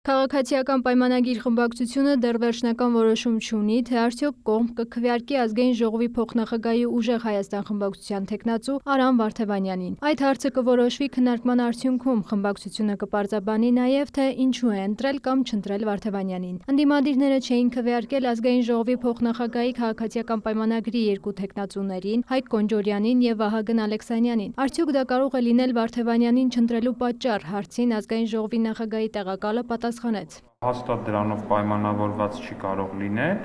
Քաղաքացիական պայմանագիր խմբակցությունը դեռ վերջնական որոշում չունի, թե արդյոք կողմ կքվեարկի Ազգային ժողովի փոխնախագահի Ուժեղ Հայաստան խմբակցության թեկնածու Արամ Վարդևանյանին։ Այդ հարցը կորոշվի քննարկման արդյունքում, խմբակցությունը կպարզաբանի նաև, թե ինչու է ընտրել կամ չընտրել Վարդևանյանին։ Ընդդիմադիրները չէին քվեարկել Ազգային ժողովի փոխնախագահի քաղաքացիական պայմանագրի երկու թեկնածուներին՝ Հայկ Կոնջորյանին և Վահագն Ալեքսանյանին։ Արդյոք դա կարող է լինել Վարդևանյանին չընտրելու պատճառ, հարցին Ազգային ժողովի նախագահի տեղակալը պատասխանեց. Հաստատ դրանով պայմանավորված չի կարող լինել,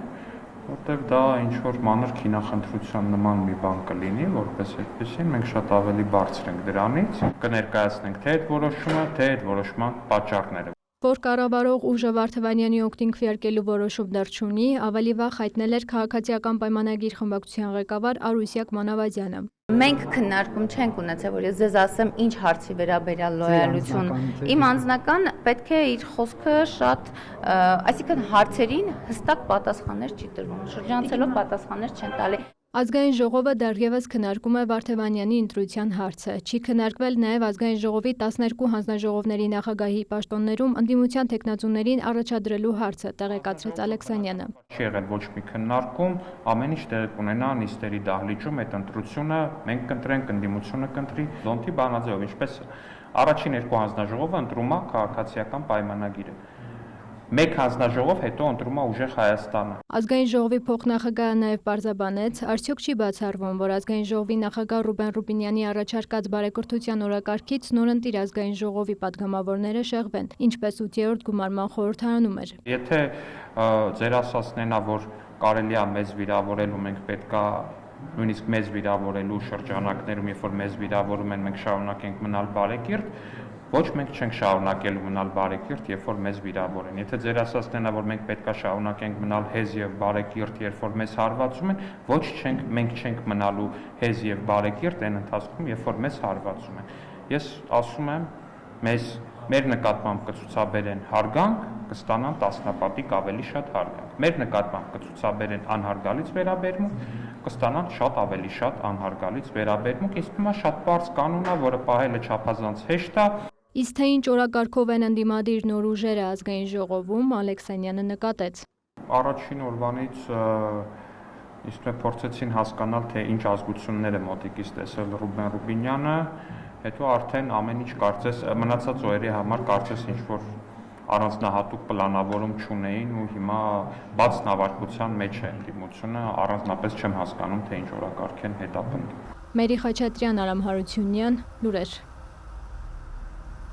որտեղ դա ինչ-որ մանր քինախնդրության նման մի բան կլինի, որպես այդպեսին մենք շատ ավելի բարձր ենք դրանից, կներկայացնենք թե այդ որոշումը, թե այդ որոշման պատճառները։ Որ կառավարող ուժը Վարդևանյանի օգտին քվեարկելու որոշում դեռ չունի, ավելի վաղ հայտնել էր Քաղաքացիական պայմանագիր խմբակցության ղեկավար Արուսյակ Մանավազյանը։ Մենք քննարկում չենք ունեցել, որ ես ձեզ ասեմ ինչ հարցի վերաբերյալ լոյալություն։ Իմ անձնական պետք է իր խոսքը շատ, այսինքն հարցերին հստակ պատասխաններ չի տրվում, շրջանցելով պատասխաններ չեն տալի։ Ազգային ժողովը դեռևս քննարկում է Վարդևանյանի ընտրության հարցը։ Չի քննարկվել նաև Ազգային ժողովի 12 հանձնաժողովների նախագահի պաշտոններում ընդդիմության թեկնածուներին առաջադրելու հարցը, տեղեկացրեց Ալեքսանյանը։ Չի եղել ոչ մի քննարկում, ամեն ինչ տեղի կունենա նիստերի դահլիճում, այդ ընտրությունը մենք կընտրենք, ընդդիմությունը կընտրի, Լոնտի բանաձևով, ինչպես առաջին երկու հանձնաժողովը ընտրում է քաղաքացիական պայմանագիրը։ Մեկ հանձնաժողով հետո ընտրում է Ուժեղ Հայաստանը։ Ազգային ժողովի փոխնախագահը նաև պարզաբանեց, արդյոք չի բացառվում, որ Ազգային ժողովի նախագահ Ռուբեն Ռուբինյանի առաջարկած բարեկրթության օրակարգից նորընտիր Ազգային ժողովի падգամավորները շեղվեն, ինչպես 8-րդ գումարման խորհրդարանում էր։ Եթե ձեր ասածն է, որ կարելի է մեզ վիրավորել ու մենք պետքա նույնիսկ մեզ վիրավորելու շրջանակներում, երբ որ մեզ վիրավորում են, մենք շարունակենք մնալ բարեկիրթ, ոչ մենք չենք շարունակելու մնալ բարեկիրթ, երբ որ մեզ վիրավորեն։ Եթե ձեր ասածն է, որ մենք պետքա շարունակենք մնալ հեզ եւ բարեկիրթ, երբ որ մեզ հարվածում են, ոչ մենք չենք մնալու հեզ եւ բարեկիրթ այն ընթացքում, երբ որ մեզ հարվածում են։ Ես ասում եմ, մեր նկատմամբ կցուցաբերեն հարգանք, կստանան տասնապատիկ ավելի շատ հարգանք։ Մեր նկատմամբ կցուցաբերեն անհարգալից վերաբերմունք, կստանան շատ ավելի շատ անհարգալից վերաբերմունք։ Իսկ հիմա շատ բարձ կանոն է, որը պահելը չափազանց հեշտ է։ Իսկ թե ինչ օրակարգով են ընդդիմադիր նոր ուժերը Ազգային ժողովում, Ալեքսանյանը նկատեց։ Առաջին օրվանից իսկ փորձեցին հասկանալ, թե ինչ ազգություններ է մոտիկից տեսել Ռուբեն Ռուբինյանը, հետո արդեն ամեն ինչ կարծես մնացած օրերի համար կարծես ինչ-որ առանձնահատուկ պլանավորում չունեին ու հիմա բաց նավարկության մեջ է ընդդիմությունը, առանձնապես չեմ հասկանում, թե ինչ օրակարգ են հետապնդում։ Մերի Խաչատրյան, Արամ Հարությունյան, լուրեր։